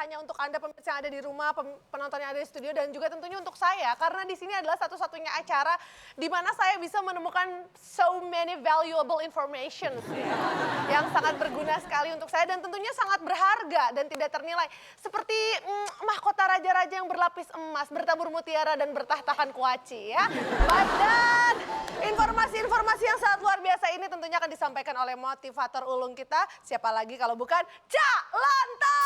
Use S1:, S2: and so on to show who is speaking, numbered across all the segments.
S1: hanya untuk Anda pemirsa yang ada di rumah, penonton yang ada di studio, dan juga tentunya untuk saya. Karena di sini adalah satu-satunya acara di mana saya bisa menemukan so many valuable information yang sangat berguna sekali untuk saya dan tentunya sangat berharga dan tidak ternilai. Seperti mahkota raja-raja yang berlapis emas, bertabur mutiara dan bertahtakan kuaci ya. Baik, dan informasi-informasi yang sangat luar biasa ini tentunya akan disampaikan oleh motivator ulung kita. Siapa lagi kalau bukan Cak Lantas!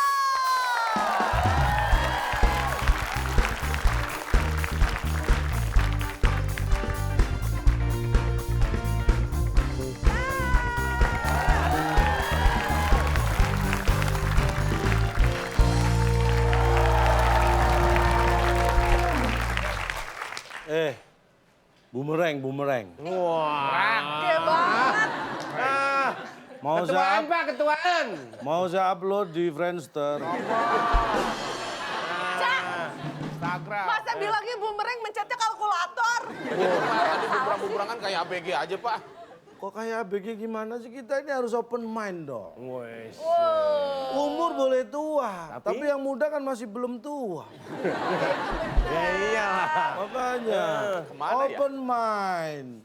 S2: Bumerang.
S3: Wah.
S1: Gede banget.
S2: Mau
S3: Ketuaan Pak, ketuaan.
S2: Mau saya upload di Friendster.
S3: Instagram.
S1: Masa bilangnya bumerang mencetnya kalkulator?
S4: Tadi bumerang-bumerangan kayak ABG aja, Pak.
S2: Kok kayak ABG gimana sih? Kita ini harus open mind dong.
S3: Wes.
S2: Umur boleh tua, tapi yang muda kan masih belum tua.
S3: Ya iyalah.
S2: Makanya
S4: Kemana ya?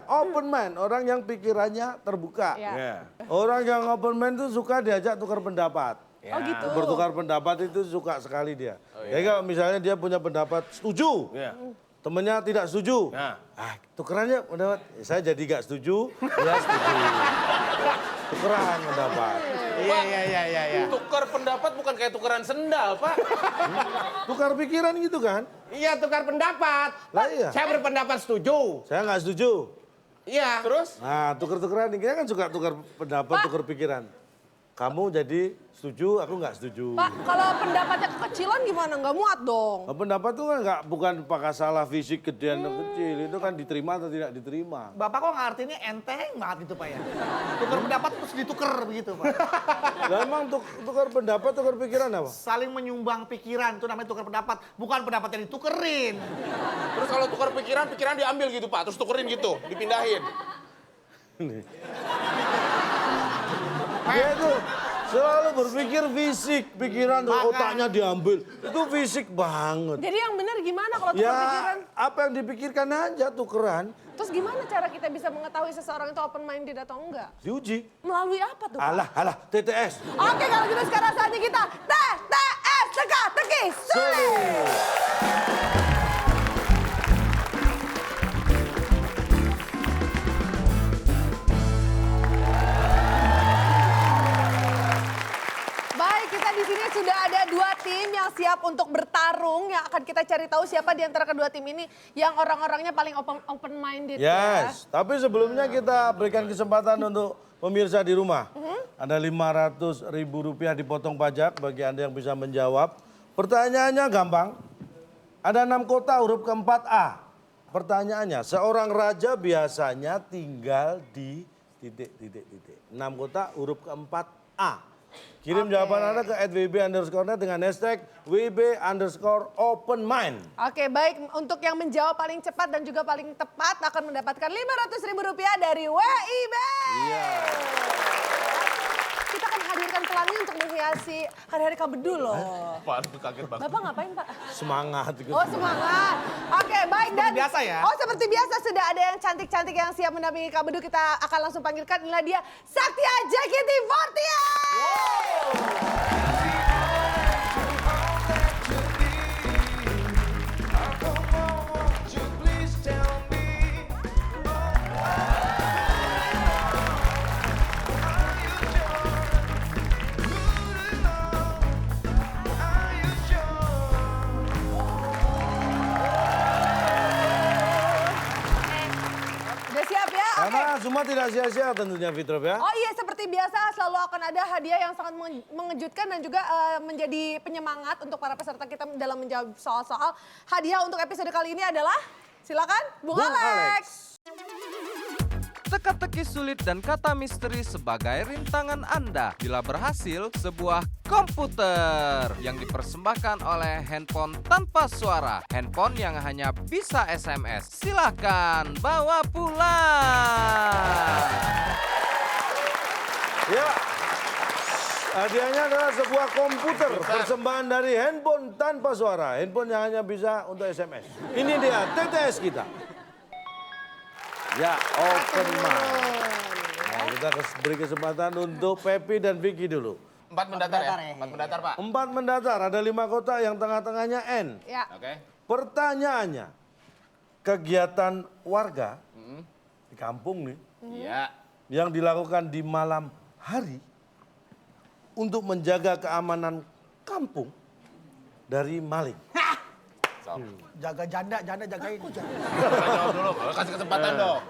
S2: open mind, orang yang pikirannya terbuka.
S1: Ya.
S3: Ya.
S2: Orang yang open mind itu suka diajak tukar pendapat.
S1: Oh gitu.
S2: Bertukar pendapat itu suka sekali dia. Jadi kalau misalnya dia punya pendapat setuju,
S3: Ya.
S2: temennya tidak setuju.
S3: Nah.
S2: Tukerannya pendapat, saya jadi gak setuju, dia setuju. Tukeran pendapat.
S3: Iya.
S4: Tukar pendapat bukan kayak tukeran sendal, Pak.
S2: Tukar pikiran gitu kan?
S3: Iya, tukar pendapat.
S2: Lah iya.
S3: Saya berpendapat setuju.
S2: Saya nggak setuju.
S3: Iya.
S4: Terus?
S2: Nah, tuker-tukeran, kita kan suka tukar pendapat, tukar pikiran. Kamu jadi setuju, aku nggak setuju.
S1: Pak, kalau pendapatnya kekecilan gimana? Nggak muat dong.
S2: Nah, pendapat itu kan bukan pakai salah fisik gedean atau kecil, itu kan diterima atau tidak diterima.
S5: Bapak kok ngartinya enteng banget gitu Pak ya? Tukar pendapat terus ditukar begitu Pak.
S2: Lah emang tukar pendapat, tukar pikiran apa?
S5: Saling menyumbang pikiran, itu namanya tukar pendapat. Bukan pendapat yang ditukerin.
S4: Terus kalau tukar pikiran diambil gitu, Pak. Terus tukerin gitu, dipindahin.
S2: Dia itu selalu berpikir fisik, pikiran otaknya diambil. Itu fisik banget.
S1: Jadi yang benar gimana kalau tukar pikiran?
S2: Ya, apa yang dipikirkan aja tukeran,
S1: Terus gimana cara kita bisa mengetahui seseorang itu open minded atau enggak?
S2: diuji.
S1: Melalui apa tuh, Pak?
S2: Alah, TTS.
S1: Oke, kalau gitu sekarang saatnya kita TTS, teka-teki sulit. Baik, kita di sini sudah ada dua tim yang siap untuk bertarung, yang akan kita cari tahu siapa di antara kedua tim ini yang orang-orangnya paling open minded ya.
S2: Yes, tapi sebelumnya kita berikan kesempatan untuk pemirsa di rumah. Ada Rp500.000 dipotong pajak bagi Anda yang bisa menjawab. Pertanyaannya gampang. Ada 6 kota huruf keempat A. Pertanyaannya, seorang raja biasanya tinggal di titik. 6 kota huruf keempat A. Kirim jawaban Anda ke @wb_net dengan hashtag #WB_openmind.
S1: Oke, baik. Untuk yang menjawab paling cepat dan juga paling tepat akan mendapatkan Rp500.000 dari WIB.
S2: Iya.
S1: Kita akan hadirkan pelangi untuk menghiasi hari-hari Kabedul loh.
S4: Pak, itu kaget banget.
S1: Bapak ngapain, Pak?
S2: Semangat.
S1: Oh, semangat. Oke, baik. Dan
S5: biasa ya?
S1: Oh, seperti biasa sudah ada yang cantik-cantik yang siap mendampingi Kabedul. Kita akan langsung panggilkan. Inilah dia, Saktia JKT48. Udah siap ya? Oke.
S2: Karena semua tidak sia-sia tentunya Fitrop ya.
S1: Oh iya, seperti biasa selalu akan ada hadiah yang sangat mengejutkan dan juga menjadi penyemangat untuk para peserta kita dalam menjawab soal-soal. Hadiah untuk episode kali ini adalah, silakan Bung Alex.
S6: Teka-teki sulit dan kata misteri sebagai rintangan Anda. Bila berhasil, sebuah komputer yang dipersembahkan oleh handphone tanpa suara. Handphone yang hanya bisa SMS. Silahkan bawa pulang.
S2: Ya. Hadiahnya adalah sebuah komputer persembahan dari handphone tanpa suara. Handphone yang hanya bisa untuk SMS. Ini dia TTS kita. Ya, open mic. Nah, kita beri kesempatan untuk Pepi dan Vicky dulu.
S3: 4 mendatar ya? 4 mendatar, Pak.
S2: 4 mendatar, ada 5 kota yang tengah-tengahnya N.
S1: Ya.
S3: Oke.
S2: Pertanyaannya, kegiatan warga di kampung nih,
S3: Iya.
S2: yang dilakukan di malam hari untuk menjaga keamanan kampung dari maling.
S5: Jaga janda jagain.
S3: Jawab dulu, kasih kesempatan dong.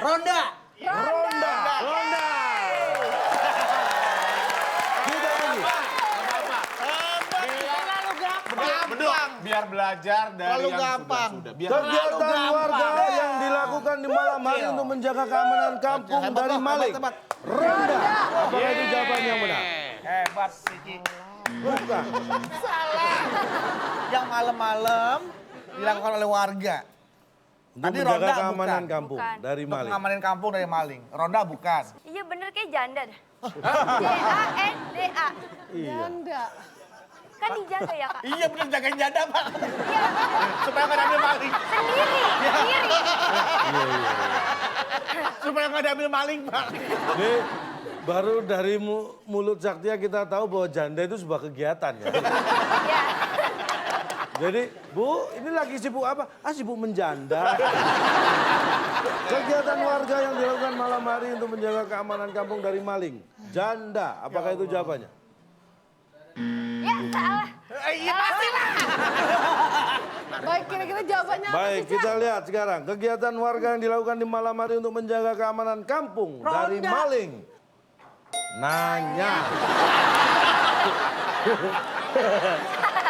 S5: Ronda.
S2: Ronda. Kita lagi.
S3: Gampang. Biar belajar dari
S5: Terlalu
S3: yang
S5: gampang.
S3: sudah-sudah. Biar
S2: Kegiatan warga yang dilakukan di malam hari untuk menjaga keamanan kampung dari maling. Ronda. Apakah itu jawaban yang benar?
S5: Hebat, Siki.
S2: Bukan.
S5: Yang malam-malam dilakukan oleh warga.
S2: Untuk
S5: Tadi
S2: menjaga
S5: ronda
S2: keamanan
S5: bukan.
S2: kampung
S7: Bukan.
S2: dari
S5: Untuk
S2: maling.
S5: ngamanin kampung dari maling. Ronda bukan.
S7: Iya bener kayak janda dah. JANDA.
S2: Iya.
S1: Janda.
S7: Kan dijaga ya kak?
S5: Iya bener jagain janda, Pak.
S7: Iya.
S5: Supaya nggak diambil maling.
S7: Sendiri.
S5: Supaya nggak diambil maling, Pak.
S2: Ini baru dari mulut Saktia kita tahu bahwa janda itu sebuah kegiatan ya.
S7: Iya.
S2: Jadi, Bu, ini lagi sibuk apa? Sibuk menjanda. Kegiatan warga yang dilakukan malam hari untuk menjaga keamanan kampung dari maling. Janda, apakah itu jawabannya?
S7: Ya salah.
S5: Iya pasti lah.
S1: Baik, kira-kira jawabannya apa
S2: Baik,
S1: sih, Cak?
S2: kita lihat sekarang. Kegiatan warga yang dilakukan di malam hari untuk menjaga keamanan kampung dari maling. Nanya.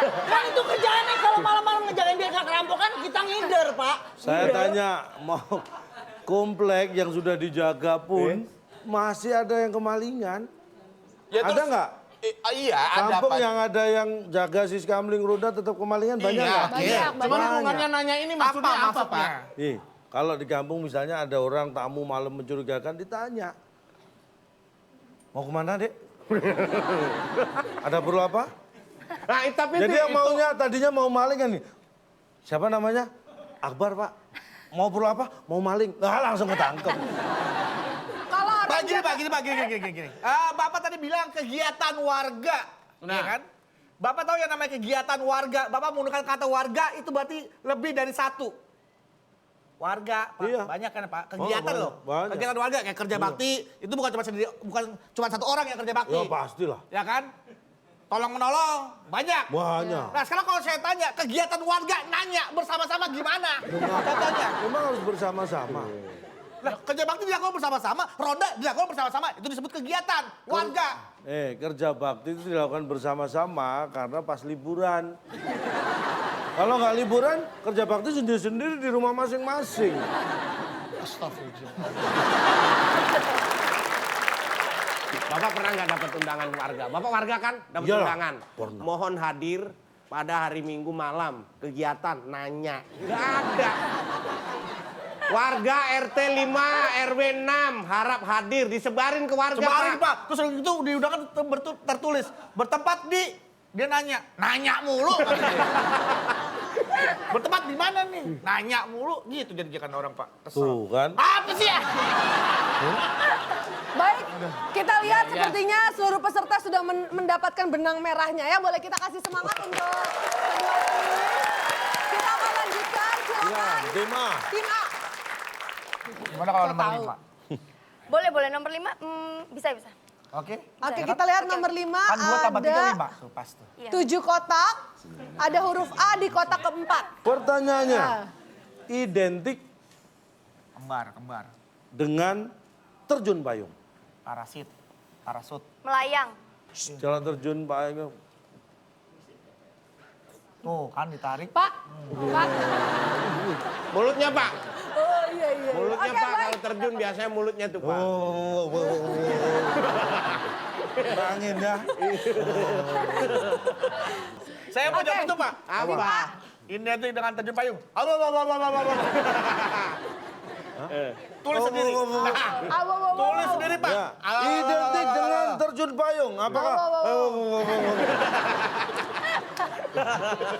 S5: Kan itu kerjaannya kalau malam-malam ngejagain dia nggak kerampokan, kita ngider, Pak.
S2: Saya tanya, mau komplek yang sudah dijaga pun masih ada yang kemalingan.
S4: Ya,
S2: Ada
S4: terus-
S2: nggak?
S3: Iya, ada
S2: Kampung
S3: Pak.
S2: yang ada yang jaga Siskamling Roda tetap kemalingan banyak nggak?
S1: Banyak,
S3: Cuman
S1: banyak.
S3: hubungannya nanya ini maksudnya apa, Pak?
S2: Nih, kalau di kampung misalnya ada orang tamu malam mencurigakan ditanya. Mau kemana, Dek? Ada perlu apa?
S3: Nah, tapi
S2: Jadi
S3: itu-
S2: yang maunya tadinya mau maling kan nih. Siapa namanya? Akbar, Pak. Mau perlu apa? Mau maling. Nah, langsung ketangkep.
S1: Kalau
S5: Pak,
S1: orang
S5: gini. Bapak tadi bilang kegiatan warga.
S3: Nah.
S5: Ya kan? Bapak tahu yang namanya kegiatan warga. Bapak menggunakan kata warga itu berarti lebih dari satu. Warga, Pak.
S2: Iya.
S5: Banyak kan, Pak? Kegiatan
S2: banyak,
S5: loh.
S2: banyak.
S5: Kegiatan warga kayak kerja bakti, itu bukan cuma sendiri, bukan cuma satu orang yang kerja bakti.
S2: Ya pastilah.
S5: Ya kan? Tolong menolong, banyak.
S2: Banyak.
S5: Nah, sekarang kalau saya tanya, kegiatan warga nanya bersama-sama gimana? Contohnya.
S2: Memang harus bersama-sama.
S5: Nah, kerja bakti dilakukan bersama-sama, ronda dilakukan bersama-sama. Itu disebut kegiatan warga.
S2: Kerja bakti itu dilakukan bersama-sama karena pas liburan. Kalau nggak liburan, kerja bakti sendiri-sendiri di rumah masing-masing.
S3: Bapak pernah nggak dapat undangan warga? Bapak warga kan dapat
S2: Iyalah,
S3: undangan.
S2: pernah.
S3: Mohon hadir pada hari Minggu malam. Kegiatan nanya. Nggak ada. Warga RT 5, RW 6 harap hadir. Disebarin ke warga,
S5: Sebarin,
S3: Pak.
S5: Pak. Terus itu di undangan tertulis bertempat di, dia nanya mulu. Bertempat di mana nih? Nanya mulu, gitu jadikan orang, Pak. Kesel.
S2: Tuh kan.
S5: Apa sih ya?
S1: Baik, kita lihat sepertinya seluruh peserta sudah mendapatkan benang merahnya ya. Boleh kita kasih semangat untuk kedua tim. Kita akan lanjutkan, silakan.
S2: Tim A.
S1: Tim A.
S5: Gimana kalau nomor 5?
S7: Boleh nomor 5 bisa.
S5: Oke.
S1: Oke, kita lihat nomor 5
S5: Kan 2 tambah 3
S1: ada
S5: 5. Tuh, pas tuh.
S1: 7 kotak. Ada huruf A di kotak keempat.
S2: Pertanyaannya,
S1: Nah.
S2: identik
S5: Kembar.
S2: dengan terjun payung.
S5: Parasut.
S7: Melayang.
S2: Jalan terjun payung.
S5: Tuh, kan ditarik.
S1: Pak.
S3: Mulutnya, Pak.
S1: Oh iya.
S3: Mulutnya,
S1: Oke,
S3: Pak.
S1: baik.
S3: Kalau terjun biasanya mulutnya tuh, Pak.
S2: Angin ya.
S5: Saya mau
S1: Oke.
S5: jawab itu, Pak.
S3: Apa?
S5: Identik dengan terjun payung. Tulis sendiri. Tulis sendiri, Pak.
S2: Ya. Identik dengan terjun payung. Apakah?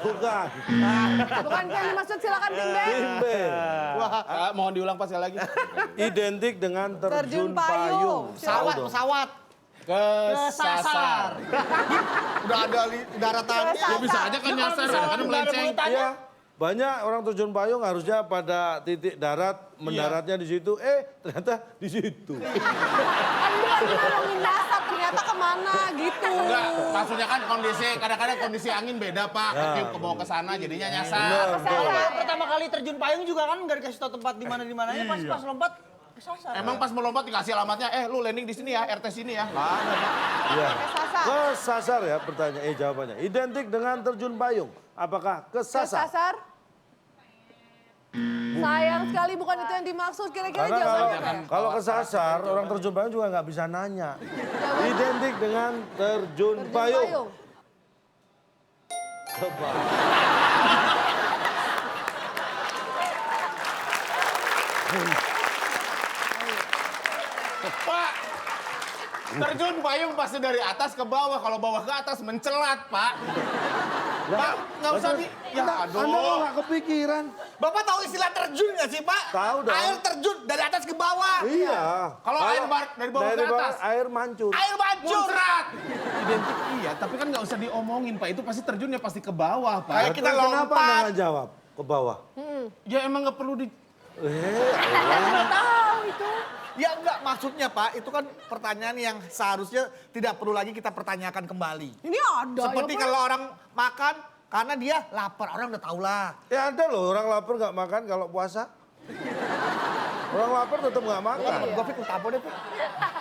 S2: Bukan.
S1: Bukan yang dimaksud, silakan tim B.
S2: Tim B.
S4: Mohon diulang pas sekali lagi.
S2: Identik dengan terjun
S1: Terjun payung.
S2: payung.
S5: Pesawat,
S2: Tahu dong.
S5: pesawat.
S4: Kesasar.
S5: Udah ada daratannya.
S4: Ya bisa aja kan nyasar, kadang melenceng.
S2: Iya. Banyak orang terjun payung harusnya pada titik darat, mendaratnya di situ. Ternyata di situ.
S1: Kan bukan ngomongin dasar, ternyata kemana gitu.
S4: Enggak, maksudnya kan kondisi, kadang-kadang kondisi angin beda, Pak. Tiup ke bawah ke sana jadinya nyasar.
S5: Pertama kali terjun payung juga kan nggak dikasih tahu tempat di mana-dimananya, pas lompat kesasar.
S4: Emang pas melompat dikasih alamatnya, lu landing di sini ya, RT sini ya.
S2: Iya.
S1: Kesasar.
S2: Kesasar ya pertanyaan. Jawabannya. Identik dengan terjun payung. Apakah kesasar?
S1: Kesasar. Sayang sekali bukan itu yang dimaksud. Kira-kira
S2: Karena
S1: jawabannya apa?
S2: kalau kesasar, orang terjun payung juga nggak bisa nanya. Identik dengan terjun payung.
S4: Pak, terjun payung pasti dari atas ke bawah. Kalau bawah ke atas mencelat, Pak. Pak, nggak usah di... Ya,
S2: Anda kok
S4: aduh.
S2: nggak kepikiran?
S5: Bapak tahu istilah terjun nggak sih, Pak?
S2: Tahu dong.
S5: Air terjun dari atas ke bawah.
S2: Iya.
S4: Kalau air dari bawah ke atas.
S2: Air mancur.
S5: Air mancur.
S4: Muncrat. Identik iya, tapi kan nggak usah diomongin, Pak. Itu pasti terjunnya pasti ke bawah, Pak.
S5: Kayak kita
S2: Kenapa
S5: lompat.
S2: Anda nggak jawab ke bawah?
S4: Ya emang nggak perlu di...
S1: Nggak tahu itu.
S5: Ya enggak, maksudnya Pak, itu kan pertanyaan yang seharusnya tidak perlu lagi kita pertanyakan kembali.
S1: Ini ada.
S5: Seperti
S1: ya,
S5: kalau orang makan karena dia lapar, orang udah tahu lah.
S2: Ya ada loh orang lapar nggak makan kalau puasa. Orang lapar tetap nggak makan.
S5: Gue pikir tapo deh, Pak.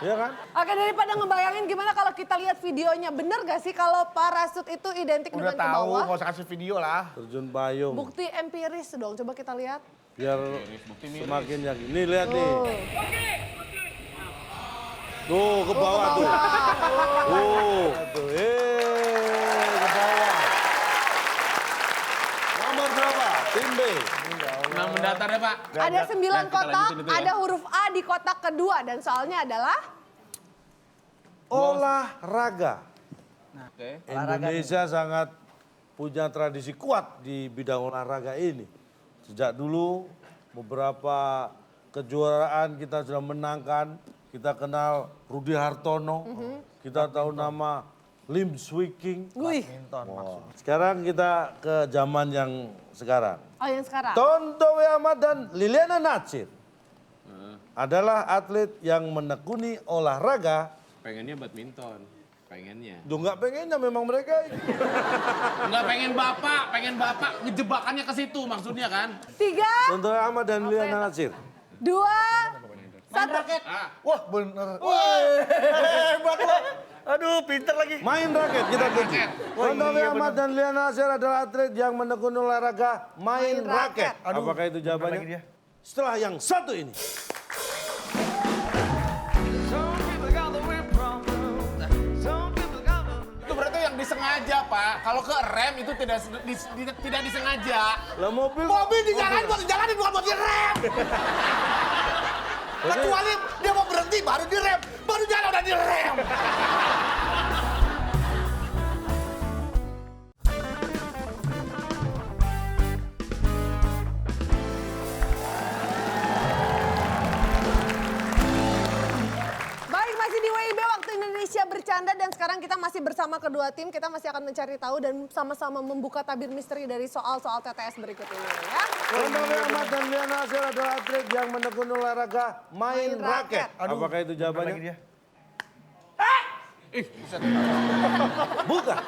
S2: Iya kan?
S1: Oke, daripada ngebayangin gimana kalau kita lihat videonya. Bener gak sih kalau parasut itu identik
S5: Udah
S1: dengan ke
S5: tahu,
S1: bawah?
S5: nggak usah kasih video lah.
S2: Terjun payung.
S1: Bukti empiris dong, coba kita lihat.
S2: Biar semakin yakin. Nih lihat nih. Tuh ke bawah tuh. Tuh. Ke bawah. Nomor berapa? Tim B.
S4: Nah, mendatar ya, Pak.
S1: Ada 9
S4: kita
S1: kotak,
S4: lanjutin itu ya.
S1: ada huruf A di kotak kedua. Dan soalnya adalah
S2: Olahraga.
S4: Oke.
S2: Indonesia sangat punya tradisi kuat di bidang olahraga ini. Sejak dulu beberapa kejuaraan kita sudah menangkan. Kita kenal Rudi Hartono, kita tahu nama Lim Swee King.
S1: Wih.
S2: Wow. Sekarang kita ke zaman yang sekarang.
S1: Oh, yang sekarang.
S2: Tontowi Ahmad dan Liliana Natsir adalah atlet yang menekuni olahraga.
S4: Pengennya badminton. Pengennya.
S2: Duh nggak pengennya memang mereka.
S4: Enggak pengen bapak ngejebakannya ke situ maksudnya kan.
S1: 3,
S2: Tontowi Ahmad dan Liliana Natsir.
S1: 2, 1.
S5: Wah, bener. Wah, hebat lo. Aduh, pinter lagi.
S2: Main raket kita tuju.
S5: Oh,
S2: Tontowi
S5: iya,
S2: Ahmad dan Liliana Natsir adalah atlet yang menekuni olahraga main raket.
S5: Aduh,
S2: Apakah itu
S5: lagi
S2: jawabannya?
S5: dia.
S2: Setelah yang satu ini.
S4: Itu berarti yang disengaja, Pak. Kalau ke rem itu tidak disengaja.
S2: Lah mobil.
S5: Mobil dijalanin buat dijalanin, bukan buat direm. Kecuali dia mau berhenti baru direm, baru jalan udah direm.
S1: Baik, masih di WIB Waktu Indonesia Bercanda dan sekarang kita masih bersama kedua tim. Kita masih akan mencari tahu dan sama-sama membuka tabir misteri dari soal-soal TTS berikut ini ya.
S2: Tontowi Ahmad dan Liliana Natsir adalah atlet yang menekuni olahraga main raket. Apakah itu jawabannya? Bukan.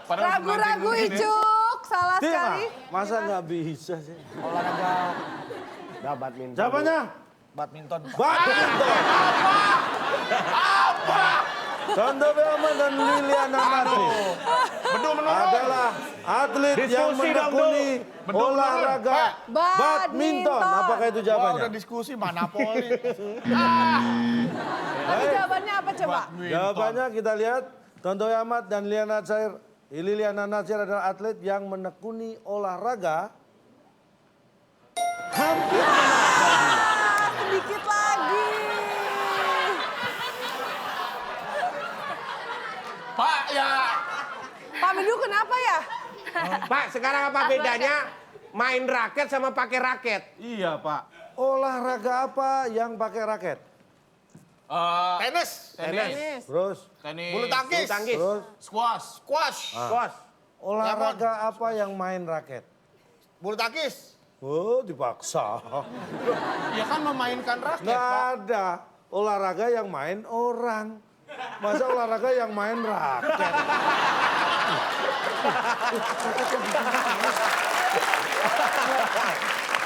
S1: Ragu-ragu Icuk, salah
S2: Dia
S1: sekali.
S2: masa nggak bisa sih?
S5: Olahraga. Udah badminton.
S2: Jawabannya?
S5: Badminton.
S2: Badminton. Apa? Tontowi Ahmad dan Liliana Natsir adalah atlet yang menekuni olahraga badminton. Apakah itu
S5: Wah,
S2: jawabannya?
S5: udah diskusi mana poli.
S1: Tapi jawabannya apa coba?
S2: Jawabannya kita lihat. Tontowi Ahmad dan Liliana Natsir adalah atlet yang menekuni olahraga hampir
S4: ya.
S1: Pak Bedu kenapa ya?
S3: Pak, sekarang apa bedanya main raket sama pakai raket?
S4: Iya, Pak.
S2: Olahraga apa yang pakai raket?
S5: Tenis.
S4: Tenis.
S2: Terus,
S4: Tenis.
S5: Bulu tangkis.
S3: Bulu tangkis.
S2: terus
S5: Squash. Squash.
S3: Squash.
S2: olahraga apa yang main raket?
S5: Bulu tangkis.
S2: Oh, dipaksa.
S4: Ya kan memainkan raket,
S2: Nggak
S4: Pak.
S2: ada olahraga yang main orang. Masa olahraga yang main raket?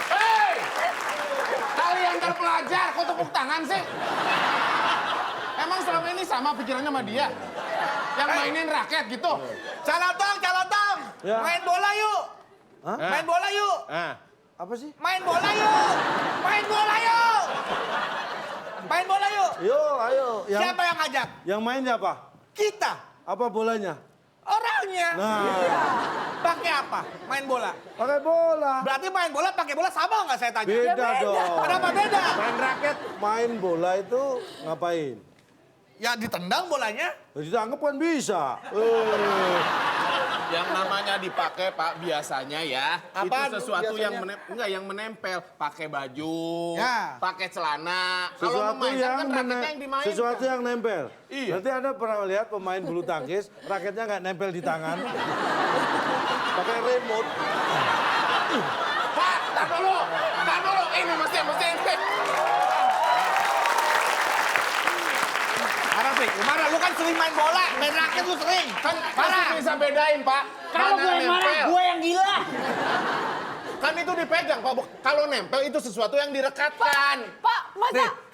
S4: Hei! Kalian terpelajar, kok tepuk tangan sih? Emang selama ini sama pikirannya sama dia? Yang mainin raket gitu?
S5: Calotong.
S2: Ya.
S5: Main bola yuk.
S2: Hah?
S5: Main bola yuk.
S3: Nah,
S2: Apa sih?
S5: Main bola yuk. Main bola yuk. Main bola yuk.
S2: Yo, ayo.
S5: Siapa yang ngajak?
S2: Yang main siapa?
S5: Kita.
S2: Apa bolanya?
S5: Orangnya.
S2: Nah,
S5: Pakai apa? Main bola.
S2: pakai bola.
S5: Berarti main bola pakai bola sama nggak saya tanya?
S2: Beda dong.
S5: Kenapa beda?
S3: main raket.
S2: Main bola itu ngapain?
S5: Ya ditendang bolanya.
S2: Ditangkap kan bisa.
S4: Yang namanya dipakai, Pak, biasanya ya.
S5: Apaan
S4: itu sesuatu
S5: biasanya?
S4: yang enggak yang menempel. Pakai baju,
S5: Ya.
S4: pakai celana. Kalau
S2: Sesuatu
S4: memainkan
S2: yang
S4: kan raketnya yang dimainkan.
S2: sesuatu yang nempel.
S4: Iya.
S2: Nanti Anda pernah lihat pemain bulu tangkis, raketnya nggak nempel di tangan. Pakai remote.
S4: Pak, tar dulu. Ini mesti ini.
S5: Marah sih, marah. Lu kan sering main bola, main raket lu sering.
S4: Kan
S5: Marah.
S4: pasti bisa bedain, Pak.
S8: Kalau gue yang marah, gue yang gila.
S4: Kan itu dipegang, Pak. Kalau nempel itu sesuatu yang direkatkan.
S1: Pak,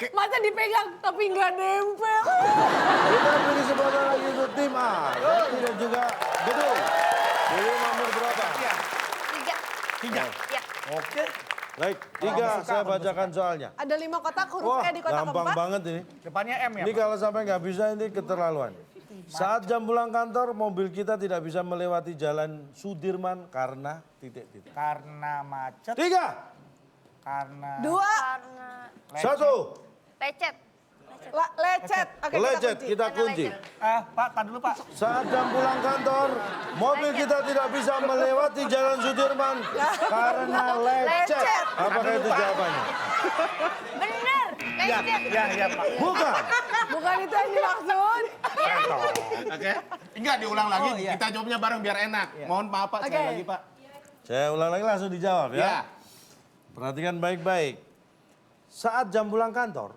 S1: masa dipegang tapi nggak nempel?
S2: Kita beri kesempatan lagi untuk tim A. Dan juga Betul. Jadi nomor berapa?
S7: Tiga. Ya.
S5: Oke.
S2: Baik, 3 saya bacakan soalnya.
S1: Ada 5 kotak, huruf
S2: Wah,
S1: E di kotak
S2: gampang
S1: keempat.
S2: banget ini.
S5: Depannya M ya,
S2: Ini
S5: Pak?
S2: kalau sampai nggak bisa ini keterlaluan. Saat jam pulang kantor, mobil kita tidak bisa melewati jalan Sudirman karena titik-titik.
S5: Karena macet,
S2: 3,
S5: karena
S1: 2,
S7: Karena
S2: 1.
S7: lecet.
S1: lecet. Oke,
S2: Lecet,
S1: kunci.
S2: kita kunci.
S5: Pak, tahan dulu, Pak.
S2: Saat jam pulang kantor, mobil kita tidak bisa melewati jalan Sudirman karena lecet.
S1: Lecet.
S2: Apakah itu jawabannya?
S7: Bener, lecet.
S5: Ya, Pak.
S2: Bukan.
S1: Bukan itu yang dimaksud.
S4: Oke. Enggak diulang lagi.
S5: Oh, iya.
S4: Kita jawabnya bareng biar enak. Mohon maaf, Pak. Sekali
S1: Oke.
S4: lagi, Pak.
S2: Saya ulang lagi langsung dijawab ya.
S4: Ya.
S2: Perhatikan baik-baik. Saat jam pulang kantor,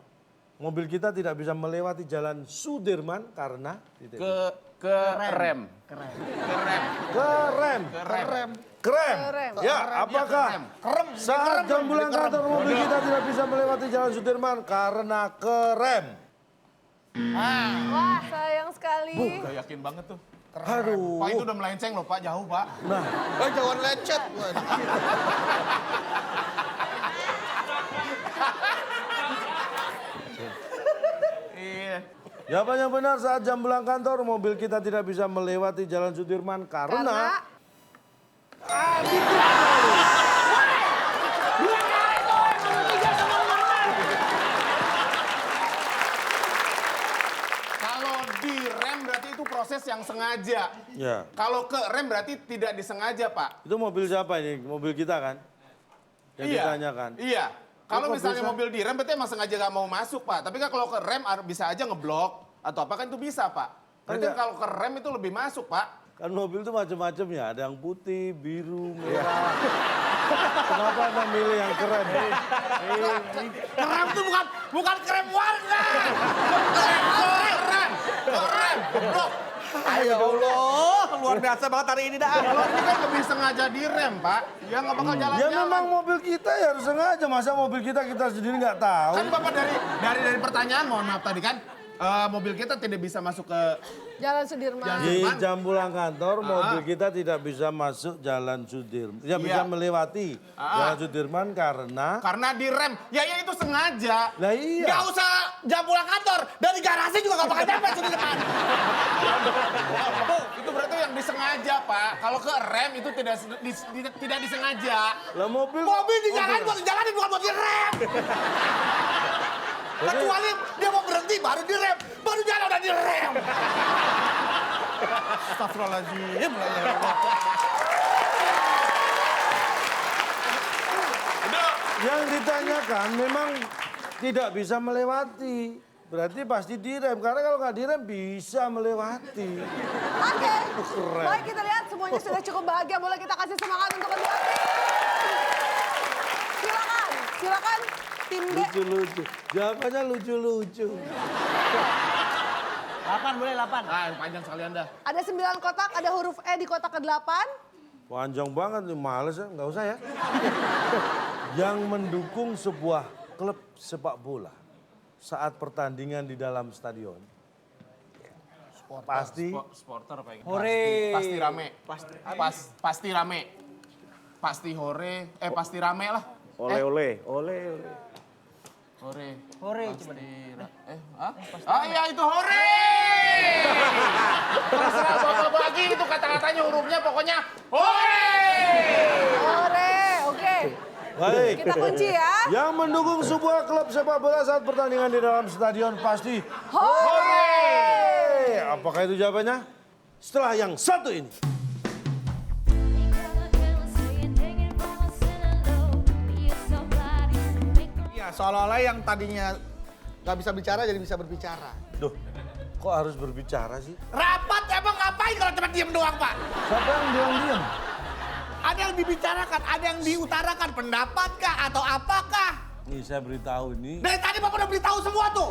S2: mobil kita tidak bisa melewati jalan Sudirman karena titik.
S4: Ke rem.
S2: Kerem. Kerem. Ya, apakah saat jam pulang kantor mobil kita tidak bisa melewati jalan Sudirman karena kerem?
S1: Wah, sayang sekali.
S4: Udah yakin banget tuh.
S2: Aduh.
S4: Pak itu udah melenceng loh, Pak. Jauh, Pak.
S2: Nah,
S5: Jangan lecet.
S4: Iya.
S2: jawaban yang benar saat jam pulang kantor mobil kita tidak bisa melewati jalan Sudirman karena
S4: Kalau di rem berarti itu proses yang sengaja.
S2: ya.
S4: Kalau ke rem berarti tidak disengaja, Pak.
S2: Itu mobil siapa ini? Mobil kita kan? Yang ditanyakan.
S4: Iya. Kalau
S2: Kok
S4: misalnya
S2: bisa?
S4: mobil di rem berarti emang sengaja nggak mau masuk, Pak. Tapi kan kalau ke rem bisa aja ngeblok atau apa kan itu bisa, Pak. Berarti
S2: Enggak.
S4: kalau ke rem itu lebih masuk, Pak.
S2: Kan mobil itu macam-macam ya, ada yang putih, biru, merah. Kenapa Anda milih yang keren?
S5: Kerem itu bukan kerem warga.
S4: Rem, goblok.
S5: Ayo Allah, luar biasa banget hari ini dah.
S4: Kalau ini kan lebih sengaja di rem, Pak. Ya nggak bakal
S2: Ya
S4: jalan-jalan.
S2: memang mobil kita ya harus sengaja, masa mobil kita sendiri nggak tahu.
S4: Kan Bapak dari pertanyaan, mohon maaf tadi kan, mobil kita tidak bisa masuk ke
S1: Jalan Sudirman.
S2: Di jam pulang kantor mobil kita tidak bisa masuk jalan Sudirman. Ya bisa
S4: Iya.
S2: melewati jalan Sudirman karena
S4: di rem. Ya itu sengaja.
S2: lah iya.
S5: Gak usah jam pulang kantor, dari garasi juga gak bakal nyampe sini depan.
S4: Tuh, itu berarti yang disengaja, Pak. Kalau ke rem itu tidak disengaja.
S2: Lah mobil
S5: Mobil di jalan buat dijalanin bukan buat direm. Kecuali dia mau berhenti baru direm, baru jalan udah direm.
S4: Astagfirullahaladzim.
S2: Yang ditanyakan memang tidak bisa melewati. Berarti pasti direm, karena kalau nggak direm bisa melewati.
S1: Oke.
S2: Keren.
S1: Baik, kita lihat semuanya sudah cukup bahagia. Boleh kita kasih semangat untuk kedua tim. Silakan tim B.
S2: Lucu-lucu. Jawabannya lucu-lucu.
S8: 8 boleh 8.
S4: Ah, panjang sekali Anda.
S1: Ada 9 kotak, ada huruf E di kotak ke-8.
S2: Panjang banget nih, males ya, nggak usah ya. Yang mendukung sebuah klub sepak bola saat pertandingan di dalam stadion. Pasti.
S4: Supporter apa ini?
S8: Hore.
S4: Pasti rame. Pasti rame. Pasti hore. Pasti rame lah.
S3: Ole.
S4: Hore.
S8: Hore coba deh.
S4: Iya itu hore. Terserah bapak bagi itu kata-katanya hurufnya pokoknya hore.
S1: Ore, oke.
S2: Baik.
S1: Kita kunci ya.
S2: Yang mendukung sebuah klub sepak bola saat pertandingan di dalam stadion pasti
S1: Hore!
S2: Apakah itu jawabannya? Setelah yang satu ini.
S5: Ya, seolah-olah yang tadinya nggak bisa bicara jadi bisa berbicara.
S2: Duh, kok harus berbicara sih?
S4: Rapat emang ngapain kalau cuma diem doang Pak?
S2: Siapa yang diam-diam?
S5: Ada yang dibicarakan, ada yang diutarakan, pendapat kah atau apakah?
S2: Nih saya beritahu nih.
S5: Dari tadi Bapak udah beritahu semua tuh.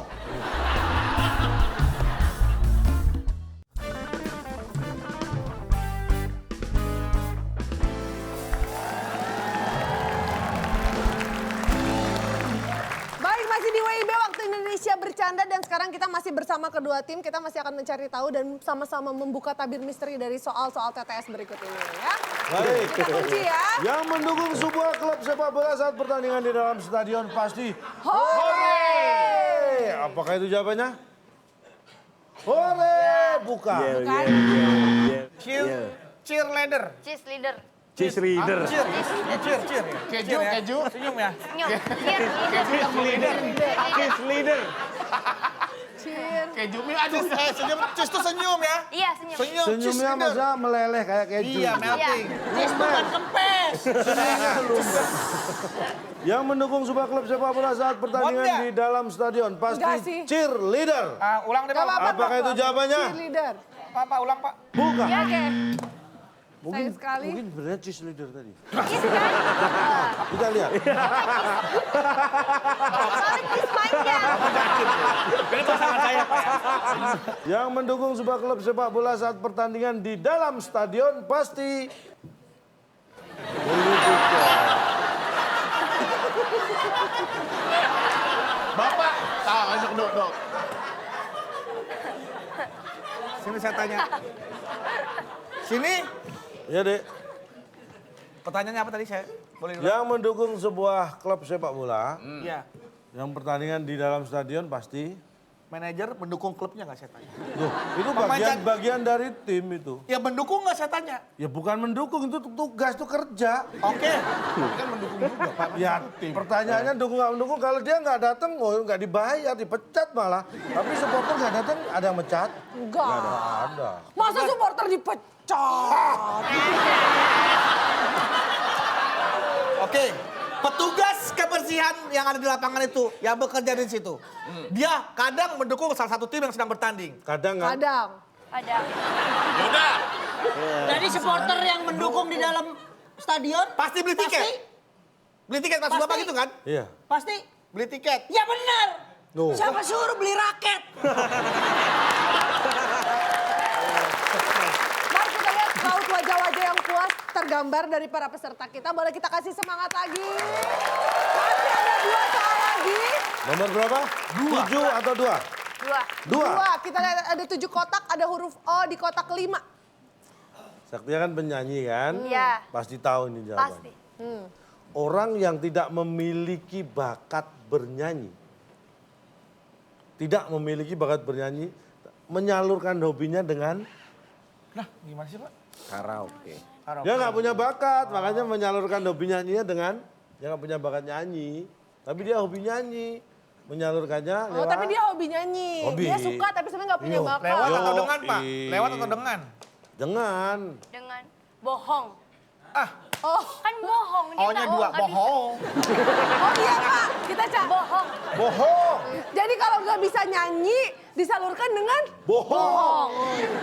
S1: Baik, masih di WIB Waktu Indonesia Bercanda dan sekarang kita masih bersama kedua tim. Kita masih akan mencari tahu dan sama-sama membuka tabir misteri dari soal-soal TTS berikut ini ya.
S2: Baik.
S1: Kita kunci ya.
S2: Yang mendukung sebuah klub sepak bola saat pertandingan di dalam stadion pasti
S1: Hore!
S2: Apakah itu jawabannya? Hore! Bukan.
S1: Bukan?
S5: Cheerleader.
S7: Cheese leader.
S3: Cheese reader.
S5: Cheer ya.
S4: Keju.
S5: Senyum ya.
S7: Senyum. Cheer leader.
S3: Cheese leader.
S1: Cheer.
S4: Keju mie aja.
S5: Senyum, cheese tuh senyum ya.
S7: Iya, senyum.
S5: Senyum, cheese
S2: Senyumnya
S5: leader.
S2: masa meleleh kayak keju.
S5: Iya, melting. Cheese bukan kempes.
S2: Yang mendukung sebuah klub sepak bola saat pertandingan
S5: Wanda.
S2: di dalam stadion
S1: Enggak
S2: pasti
S1: sih.
S2: cheerleader.
S5: Ulang deh
S1: Gak
S5: Pak.
S1: apa-apa,
S2: Apakah itu jawabannya?
S1: Cheerleader.
S5: Pak, ulang Pak.
S2: Bukan.
S1: Ya, oke.
S2: Mungkin
S1: Sayang sekali.
S2: mungkin sebenarnya cheerleader tadi.
S7: Cheese kan?
S2: Kita lihat.
S7: Soalnya cheese panjang.
S2: Yang mendukung sebuah klub sepak bola saat pertandingan di dalam stadion pasti
S4: Bapak. Masuk dok.
S5: Sini saya tanya. Sini.
S2: ya dek.
S5: Pertanyaannya apa tadi saya? Boleh dulu?
S2: Yang mendukung sebuah klub sepak bola
S5: Iya.
S2: yang pertandingan di dalam stadion pasti.
S5: Manajer mendukung klubnya nggak saya tanya?
S2: Duh, itu
S5: Pemain-
S2: bagian dari tim itu.
S5: Ya mendukung nggak saya tanya?
S2: Ya bukan mendukung, itu tugas, itu kerja.
S5: Oke.
S4: Kan mendukung juga Pak.
S2: Ya pertanyaannya dukung nggak mendukung, kalau dia nggak datang, oh nggak dibayar, dipecat malah. Tapi supporter nggak datang, ada yang mecat?
S1: Enggak.
S2: Ada.
S1: Masa supporter dipecat?
S5: Oke. Petugas kebersihan yang ada di lapangan itu, yang bekerja di situ, dia kadang mendukung salah satu tim yang sedang bertanding.
S2: Kadang kan?
S1: Kadang.
S7: Ada.
S4: Yaudah.
S8: Jadi supporter yang mendukung di dalam stadion
S5: Pasti beli tiket. Beli tiket maksud
S8: Pasti.
S5: Bapak gitu kan?
S2: Iya.
S8: pasti.
S5: Beli tiket.
S8: Ya benar.
S2: Tuh.
S8: Siapa suruh beli raket?
S1: Mari kita lihat raut wajah-wajah yang puas tergambar dari para peserta kita. Boleh kita kasih semangat lagi. Masih ada 2 soal lagi.
S2: Nomor berapa? 7 atau 2?
S7: 2.
S2: 2.
S1: Kita lihat ada 7 kotak, ada huruf O di kotak ke-5.
S2: Saktia kan penyanyi kan?
S7: Iya.
S2: Pasti tahu ini jawabannya.
S7: Pasti.
S2: Orang yang tidak memiliki bakat bernyanyi. Tidak memiliki bakat bernyanyi. Menyalurkan hobinya dengan...
S5: Nah, gimana sih Pak?
S3: Karaoke.
S2: Dia nggak punya bakat, makanya menyalurkan hobi nyanyinya dengan... Dia nggak punya bakat nyanyi. Tapi dia hobi nyanyi. Menyalurkannya
S1: Oh,
S2: lewat...
S1: tapi dia hobi nyanyi.
S2: Hobi.
S1: Dia suka tapi sebenarnya nggak punya
S2: Iya.
S1: bakat.
S5: Lewat atau
S2: Yo,
S5: dengan Pak? Lewat atau dengan?
S2: Dengan.
S7: Dengan bohong.
S1: Oh,
S7: Kan bohong. Dia
S5: O-nya
S7: nggak-
S5: 2,
S7: nggak bisa.
S5: bohong.
S1: oh iya Pak, kita
S7: Bohong.
S5: Bohong.
S1: Jadi kalau nggak bisa nyanyi, disalurkan dengan
S2: Bohong.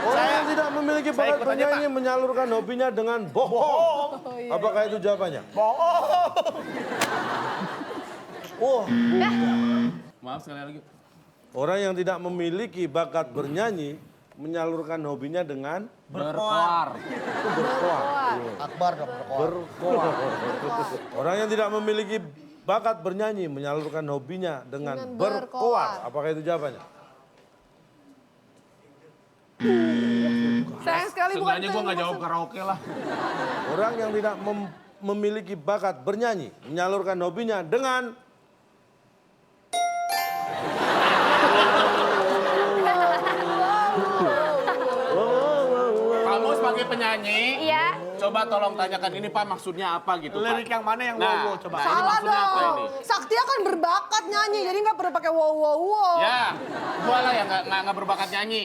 S2: Orang yang tidak memiliki bakat
S5: ikut aja,
S2: bernyanyi menyalurkan hobinya dengan bohong. Apakah itu jawabannya?
S5: Bohong.
S2: Oh,
S4: Maaf sekali lagi.
S2: orang yang tidak memiliki bakat bernyanyi menyalurkan hobinya dengan
S4: Berkoar.
S2: berkoar.
S5: Akbar dong, berkoar.
S2: Berkoar. Orang yang tidak memiliki bakat bernyanyi menyalurkan hobinya dengan
S1: Dengan
S2: berkoar.
S1: berkoar.
S2: Apakah itu jawabannya?
S1: sayang sekali bukan
S4: Seenggaknya
S1: itu
S4: gue
S1: yang
S4: nggak jawab
S1: dimaksud.
S4: karaoke lah.
S2: Orang yang tidak memiliki bakat bernyanyi menyalurkan hobinya dengan
S4: Kamu sebagai penyanyi,
S7: Iya.
S4: coba tolong tanyakan ini Pak maksudnya apa gitu Pak.
S5: Lirik yang mana yang wow, coba.
S4: Nah, ini
S1: Salah
S4: maksudnya apa
S1: dong.
S4: ini?
S1: Saktia kan berbakat nyanyi, jadi nggak perlu pakai wow wow wow.
S4: Ya, gua lah yang nggak berbakat nyanyi.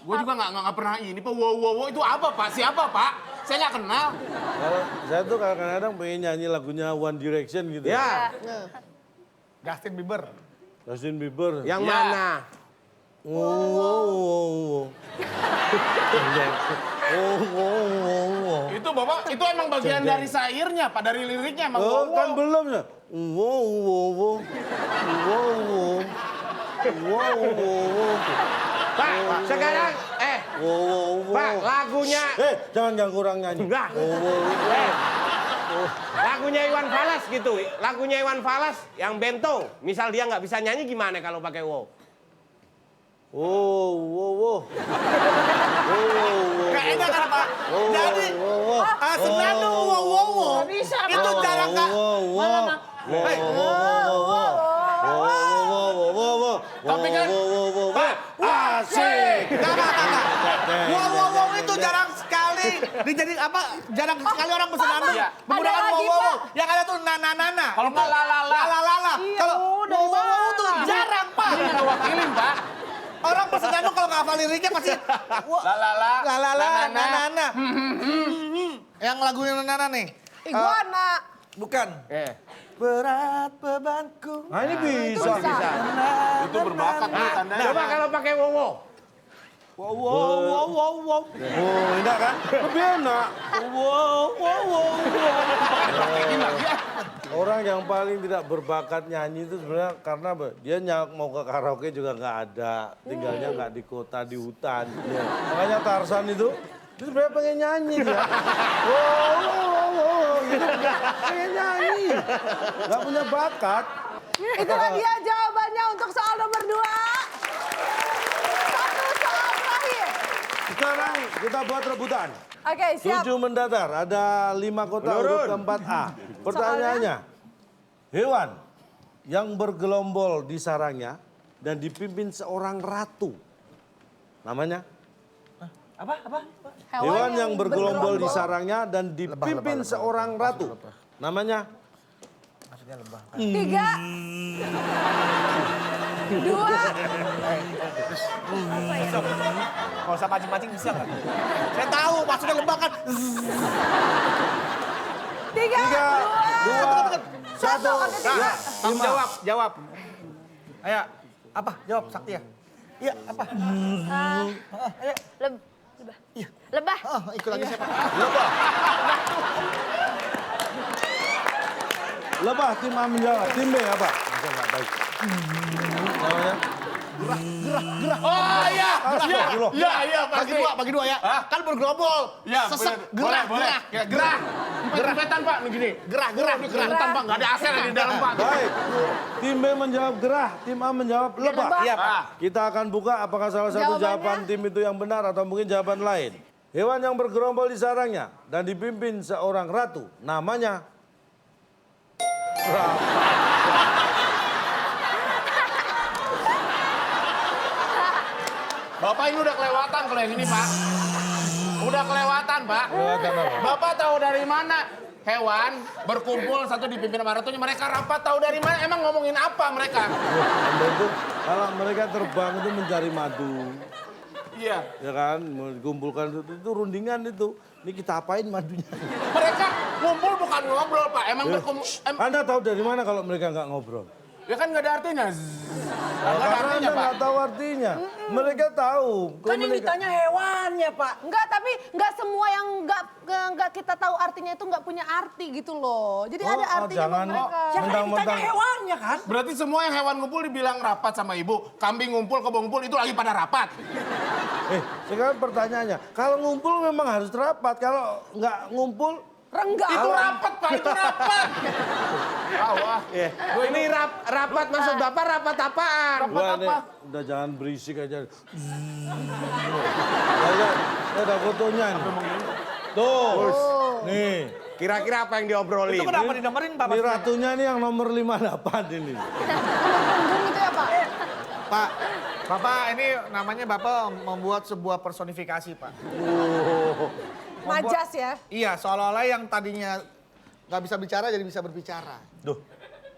S4: Gue juga nggak pernah ini Pak. Wow, itu apa Pak? Siapa Pak? Saya nggak kenal.
S2: kalau saya tuh kadang-kadang pengen nyanyi lagunya One Direction gitu.
S3: Ya,
S5: Justin Bieber.
S2: Justin Bieber.
S3: yang
S4: Ya.
S3: mana?
S2: Wow, wow, wow, wow. Oh, wow, wow, wow.
S4: Itu Bapak, itu emang bagian dari syairnya Pak, dari liriknya emang
S2: Oh,
S4: wow.
S2: kan belum ya? Wow, wow, wow. Wow, wow. Wow, wow, wow.
S3: Pak, sekarang,
S2: Wow, wow, wow.
S3: Pak, lagunya,
S2: Jangan ganggu orang nyanyi.
S3: Enggak.
S2: Wow, wow.
S3: lagunya Iwan Fals gitu. Lagunya Iwan Fals yang bentong. Misal dia nggak bisa nyanyi gimana kalau pakai wow?
S2: Wow, wow, wow. Wow, wow, wow.
S5: Kayaknya kan Pak.
S2: Wow,
S5: Jadi,
S2: wow, wow.
S5: sebenarnya wow, wow, wow.
S8: bisa, Pak.
S5: Itu jarang Kak.
S2: Wow, wow, wow.
S5: Hey.
S2: Wow, wow, wow. Wow, wow, wow, wow.
S4: Tapi kan-
S2: Wow, wow, wow, wow.
S3: Pak,
S2: Asik.
S5: Enggak. Wow, wow, wow itu jarang sekali. Dijadiin apa? Jarang sekali orang pesenandu
S4: Iya.
S5: menggunakan
S1: Ada
S5: wow,
S1: lagi,
S5: wow, wow.
S1: Pak.
S5: Yang ada tuh nana.
S4: Kalau nggak lalala.
S5: Lalala. Kalau wow, wow, wow tuh jarang Pak.
S4: Ini nggak wakilin Pak.
S5: Orang pesenandu kalau nggak hafal liriknya pasti
S4: Lalala.
S5: lalala,
S4: nanana.
S5: nana. Yang lagunya nana nih.
S1: Iguana.
S5: Bukan. Berat bebanku.
S2: Nah, ini bisa.
S4: Itu berbakat nih tandanya.
S3: Coba kalau pakai wow, wow.
S5: Wow, wow, wow, wow, wow.
S2: Oh, enak kan? Lebih enak.
S5: Wow, wow, wow,
S2: Orang yang paling tidak berbakat nyanyi itu sebenarnya karena apa? Dia mau ke karaoke juga nggak ada, tinggalnya nggak di kota, di hutan. Ya. Makanya Tarzan itu sebenarnya pengen nyanyi dia. Wow, wow, wow, wow, gitu. Pengen nyanyi, nggak punya bakat.
S1: Itulah dia jawabannya untuk soal nomor 2. Satu soal terakhir.
S2: Sekarang kita buat rebutan.
S1: Oke, siap.
S2: 7 mendatar, ada 5 kota
S3: Menurun.
S2: urut keempat A. Pertanyaannya, hewan yang bergelombol di sarangnya dan dipimpin seorang ratu. Namanya? Hewan yang bergelombol di sarangnya dan dipimpin seorang ratu. Namanya?
S1: 3, 2,
S5: Kalau usah mancing-mancing bisa nggak? Saya tahu maksudnya lebah kan.
S1: 3,
S2: 2, 1.
S5: Jawab. Ayo, apa? Jawab Sakti ya. Iya, apa?
S7: Lebah. Lebah.
S5: Oh, ikut lagi siapa?
S2: Lebah, tim A menjawab. Tim B apa? Masa nggak baik. Namanya?
S4: Oh iya.
S2: Astagfirullah.
S4: Iya pasti.
S5: Bagi dua ya. Kan bergerombol.
S4: Iya,
S5: Sesek,
S4: boleh.
S5: gerah.
S4: Ya, gerah. Gerah-gerahan Pak, begini.
S5: Gerah.
S4: Gerah-gerahan Pak, nggak ada AC di dalam Pak.
S2: Baik. Tim B menjawab gerah, tim A menjawab lebah.
S5: Iya, Pak.
S2: Kita akan buka apakah salah satu jawaban tim itu yang benar atau mungkin jawaban lain. Hewan yang bergerombol di sarangnya dan dipimpin seorang ratu. Namanya?
S4: Bapak ini udah kelewatan kalau yang ini Pak. Udah kelewatan Pak.
S2: Kelewatan apa?
S4: Bapak tahu dari mana? Hewan berkumpul satu dipimpin sama ratunya. Mereka rapat tahu dari mana? Emang ngomongin apa mereka?
S2: Anda itu kalau mereka terbang itu mencari madu.
S4: Iya.
S2: Ya kan, mau dikumpulkan itu rundingan itu. Ini kita apain madunya?
S4: Mereka ngumpul bukan ngobrol, Pak. Emang
S2: Anda tahu dari mana kalau mereka nggak ngobrol?
S4: ya kan nggak ada artinya. Nggak ada
S2: Karena
S4: artinya,
S2: Anda
S4: Pak.
S2: nggak tahu artinya. Mereka tahu.
S8: Kan yang ditanya hewannya, Pak.
S1: Enggak, tapi enggak semua yang enggak kita tahu artinya itu enggak punya arti gitu loh. Jadi ada artinya
S2: jangan.
S1: buat mereka.
S8: Ya kan yang ditanya
S2: Mentang-mentang.
S8: hewannya kan?
S4: Berarti semua yang hewan ngumpul dibilang rapat sama ibu. Kambing ngumpul, kebo ngumpul, itu lagi pada rapat.
S2: Sekarang pertanyaannya, kalau ngumpul memang harus rapat. Kalau nggak ngumpul,
S1: Renggang.
S4: Itu rapat, Pak, itu rapat. Wah,
S3: Ini rapat maksud Bapak rapat apaan?
S4: Rapat
S2: Wah,
S4: apa?
S2: udah jangan berisik aja. Ada fotonya nih. Tuh, nih.
S3: Kira-kira apa yang diobrolin?
S8: Itu kenapa didengerin, Pak?
S2: Ini ratunya nih yang nomor 58 ini.
S1: Punggung gitu ya Pak?
S5: Pak, Bapak ini namanya Bapak membuat sebuah personifikasi, Pak.
S1: Majas ya?
S5: Iya, seolah-olah yang tadinya nggak bisa bicara jadi bisa berbicara.
S2: Duh,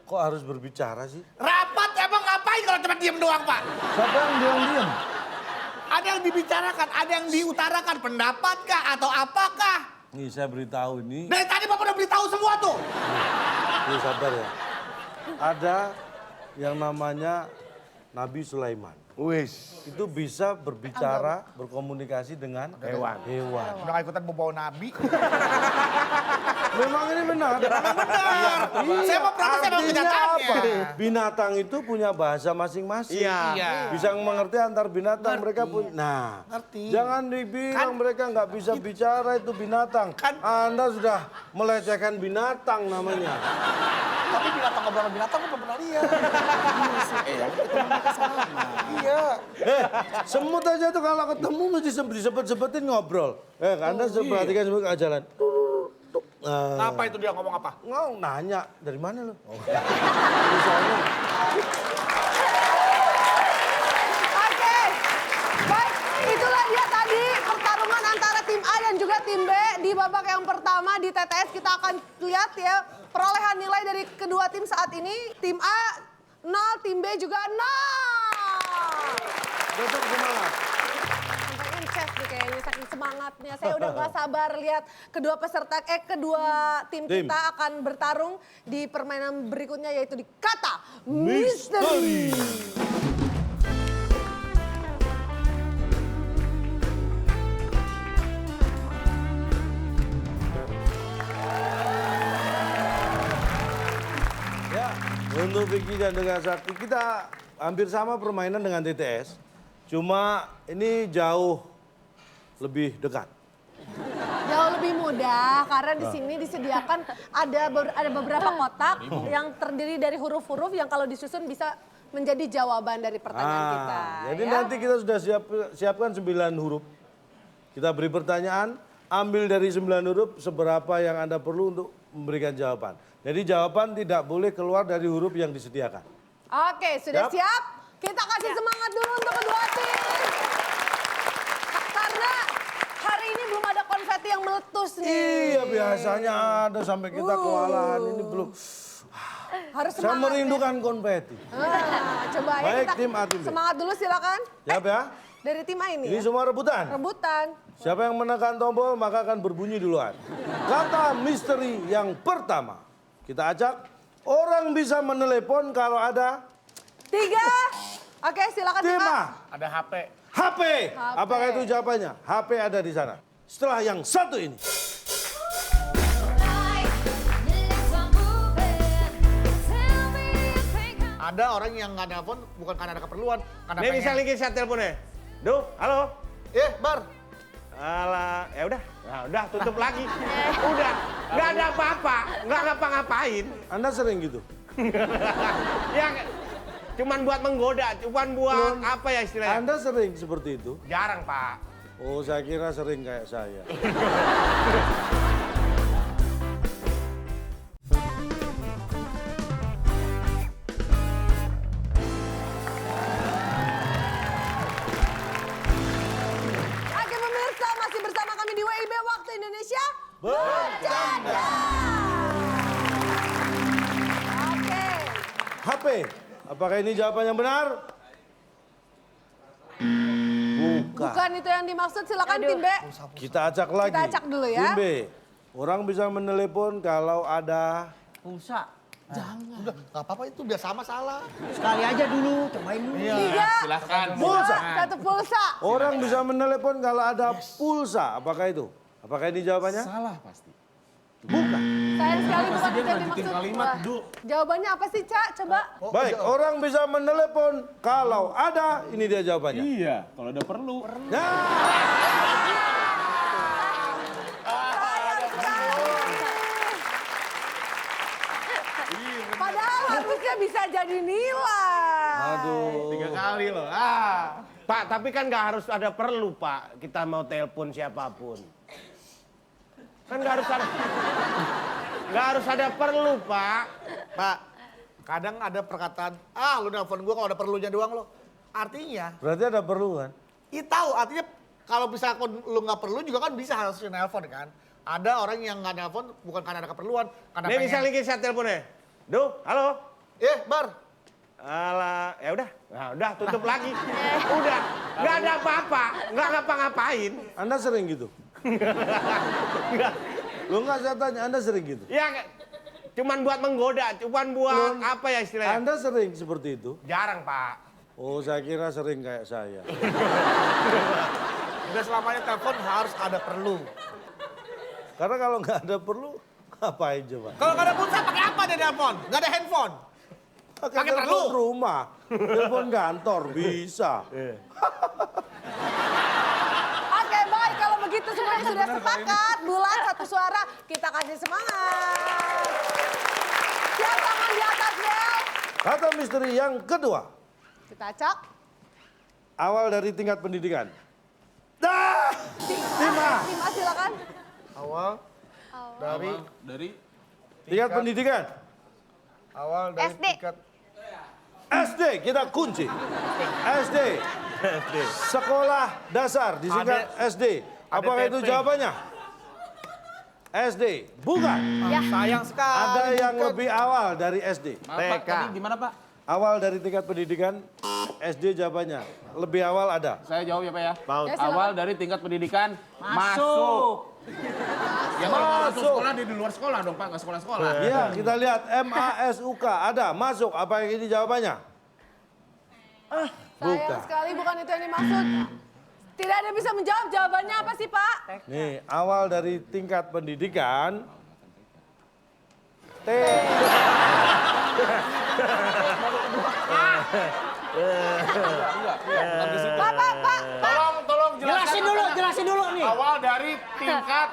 S2: kok harus berbicara sih?
S4: Rapat emang ngapain kalau cuma diem doang, Pak?
S2: Siapa yang diam-diam?
S5: Ada yang dibicarakan, ada yang diutarakan, pendapatkah atau apakah?
S2: Nih saya beritahu ini.
S5: Dari tadi Bapak udah beritahu semua tuh.
S2: Lu sabar ya. Ada yang namanya Nabi Sulaiman.
S3: Wis.
S2: Itu bisa berbicara, berkomunikasi dengan
S3: Hewan.
S2: hewan.
S5: Udah nggak ikutan bawa nabi.
S2: Memang ini benar.
S5: Benar. Saya mau protes, saya mau
S2: Artinya
S5: kenyataannya.
S2: apa? Binatang itu punya bahasa masing-masing.
S3: Iya.
S2: Bisa mengerti antar binatang mereka punya. Nah,
S5: Ngerti.
S2: jangan dibilang mereka nggak bisa bicara itu binatang. Anda sudah melecehkan binatang namanya.
S5: Tapi binatang ngobrol binatang aku belum pernah lihat. Iya.
S2: Semut aja tuh kalau ketemu mesti disebut-sebutin ngobrol. Anda perhatikan semut ke jalan.
S5: Apa itu dia ngomong apa?
S2: Nanya, dari mana lo?
S1: Oke, baik, itulah dia tadi pertarungan antara tim A dan juga tim B di babak yang pertama di TTS. Kita akan lihat ya perolehan nilai dari kedua tim saat ini. Tim A 0, tim B juga 0.
S2: Besok semangat.
S1: Sampai incest nih kayaknya saking semangatnya. Saya udah gak sabar lihat kedua tim kita akan bertarung di permainan berikutnya yaitu di kata misteri.
S2: Ya, untuk Vicky dan dengan Sakti kita hampir sama permainan dengan TTS. Cuma ini jauh lebih dekat.
S1: Jauh lebih mudah karena di sini disediakan ada beberapa kotak yang terdiri dari huruf-huruf yang kalau disusun bisa menjadi jawaban dari pertanyaan kita.
S2: Jadi
S1: ya.
S2: nanti kita sudah siapkan 9 huruf. Kita beri pertanyaan, ambil dari 9 huruf seberapa yang Anda perlu untuk memberikan jawaban. Jadi jawaban tidak boleh keluar dari huruf yang disediakan.
S1: Oke, sudah
S2: Siap?
S1: siap? Kita kasih semangat dulu untuk kedua tim. Karena hari ini belum ada konfeti yang meletus nih.
S2: Iya, biasanya ada sampai kita kewalahan ini belum.
S1: Harus
S2: Saya
S1: semangat.
S2: merindukan konfeti.
S1: Coba ya
S2: Baik,
S1: kita
S2: tim A, tim B.
S1: semangat dulu silakan.
S2: Siap ya?
S1: Dari tim A ini
S2: Ini
S1: ya?
S2: semua rebutan.
S1: Rebutan.
S2: Siapa yang menekan tombol maka akan berbunyi duluan. Kata misteri yang pertama. Kita ajak orang bisa menelepon kalau ada
S1: 3. Oke, silakan tim A.
S2: tema
S5: Ada HP.
S2: HP. Apakah itu jawabannya? HP ada di sana. Setelah yang satu ini.
S5: Ada orang yang nggak nelpon bukan karena ada keperluan, karena
S3: Nih bisa lagi saya teleponnya. Duh, halo.
S5: Bar.
S3: Alah, ya udah. Nah, udah tutup lagi. Udah, nggak ada apa-apa, nggak ngapa-ngapain.
S2: Anda sering gitu?
S3: Ya, cuman buat menggoda, cuman buat apa ya istilahnya?
S2: Anda sering seperti itu?
S3: Jarang, Pak.
S2: Oh, saya kira sering kayak saya.
S1: Oke pemirsa, masih bersama kami di WIB Waktu Indonesia Bercanda. Oke.
S2: HP. Apakah ini jawaban yang benar?
S1: Bukan itu yang dimaksud, silakan tim B.
S2: Kita acak lagi.
S1: Kita acak dulu ya.
S2: Tim B. Orang bisa menelepon kalau ada
S8: Pulsa.
S5: Udah, nggak apa-apa itu biar sama salah.
S8: Sekali aja dulu, cobain dulu.
S1: Tiga.
S4: Silahkan.
S2: pulsa.
S1: Satu pulsa.
S2: Orang bisa menelepon kalau ada pulsa. Apakah itu? Apakah ini jawabannya?
S4: Salah pasti.
S2: Bukan.
S1: Sayang sekali bukan itu yang dimaksud.
S4: kalimat,
S1: Wah. Jawabannya apa sih, Cak? Coba.
S2: Baik, orang bisa menelepon kalau ada, ini dia jawabannya.
S4: Iya, kalau ada perlu.
S2: Nah,
S1: Padahal harusnya bisa jadi nilai.
S2: aduh.
S4: 3 kali loh.
S3: Pak, tapi kan nggak harus ada perlu, Pak. Kita mau telepon siapapun. Kan nggak harus ada perlu, Pak.
S5: Pak, kadang ada perkataan, lu nelfon gue kalau ada perlunya doang lo. Artinya,
S2: Berarti ada perlu kan?
S5: tahu artinya kalau bisa lu nggak perlu juga kan bisa harusnya nelfon kan. Ada orang yang nggak nelfon bukan karena ada keperluan, karena
S3: Nih bisa lagi saya teleponnya. Duh, halo.
S5: Bar.
S3: Alah, ya udah. Nah, udah tutup lagi. Udah, nggak ada apa-apa, nggak ngapa-ngapain.
S2: Anda sering gitu? Lo nggak saya tanya, Anda sering gitu?
S3: Ya, cuman buat menggoda, cuman buat apa ya istilahnya?
S2: Anda sering seperti itu?
S3: Jarang, Pak.
S2: Oh, saya kira sering kayak saya.
S5: Udah selamanya telepon harus ada perlu.
S2: Karena kalau nggak ada perlu, ngapain coba?
S5: Kalau nggak ada pulsa pakai apa dia nelfon? Nggak ada handphone. Pakai
S2: telepon
S5: perlu.
S2: rumah, telepon kantor, bisa.
S1: Oke, baik. Kalau begitu semuanya sudah sepakat. Bulat, satu suara. Kita kasih semangat. Siap, tangan di atas, Bel.
S2: Kata misteri yang kedua,
S1: Kita acak.
S2: awal dari tingkat pendidikan. Dah!
S1: Tim A, silakan.
S5: Awal
S4: Dari
S2: Tingkat pendidikan.
S5: awal dari
S7: SD.
S5: tingkat
S2: SD, kita kunci. SD. Sekolah dasar, disingkat SD. Apakah itu jawabannya? SD. Bukan.
S5: sayang sekali.
S2: Ada yang lebih awal dari SD.
S4: Pak, tadi gimana Pak?
S2: Awal dari tingkat pendidikan, SD jawabannya. Lebih awal ada.
S4: Saya jawab ya Pak ya.
S1: Ya, silakan.
S4: Awal dari tingkat pendidikan
S8: Masuk.
S4: Ya kalau nggak masuk
S2: Masuk.
S4: sekolah di luar sekolah dong Pak, nggak sekolah-sekolah.
S2: Iya, kita lihat MASUK ada. Masuk. Apa yang ini jawabannya?
S1: Sayang sekali bukan itu yang dimaksud. Tidak ada yang bisa menjawab. Jawabannya apa sih, Pak?
S2: Nih, awal dari tingkat pendidikan. T.
S1: Pak.
S4: Tolong
S8: Jelasin dulu nih.
S4: Awal dari tingkat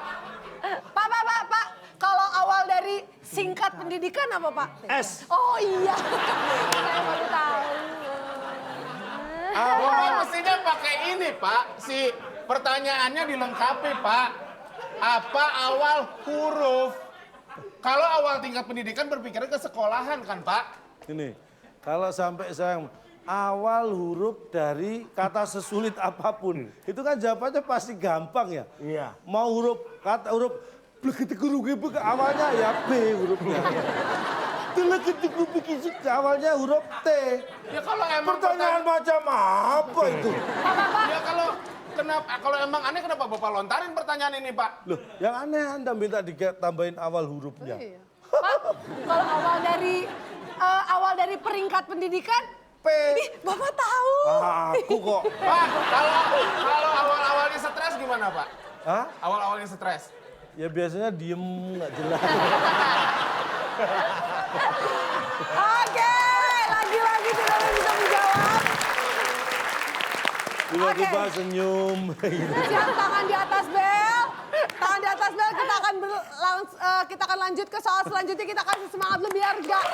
S1: Pak. Kalau awal dari singkat pendidikan apa, Pak?
S2: S.
S1: Oh iya. Saya baru tahu.
S4: Awal mestinya pakai ini Pak. Si pertanyaannya dilengkapi Pak. Apa awal huruf? Kalau awal tingkat pendidikan berpikirnya ke sekolahan kan Pak?
S2: Ini, kalau sampai saya awal huruf dari kata sesulit apapun, itu kan jawabannya pasti gampang ya.
S3: Iya.
S2: Mau huruf awalnya ya B hurufnya. Awalnya huruf T.
S4: Ya kalau emang
S2: Pertanyaan macam apa itu?
S4: Ya kalau emang aneh kenapa Bapak lontarin pertanyaan ini Pak?
S2: Loh, yang aneh Anda minta ditambahin awal hurufnya.
S1: Iya. Pak, kalau awal dari peringkat pendidikan,
S2: P.
S1: ih, Bapak tahu.
S2: Aku kok.
S4: Pak, kalau awal-awalnya stres gimana Pak?
S2: Hah?
S4: Awal-awalnya stres?
S2: Ya biasanya diem nggak jelas.
S1: Oke, lagi-lagi tidak ada yang bisa menjawab.
S2: Tiba-tiba
S1: Oke.
S2: senyum.
S1: Siap, tangan di atas bel. Tangan di atas bel, kita akan lanjut ke soal selanjutnya. Kita kasih semangat lebih biar nggak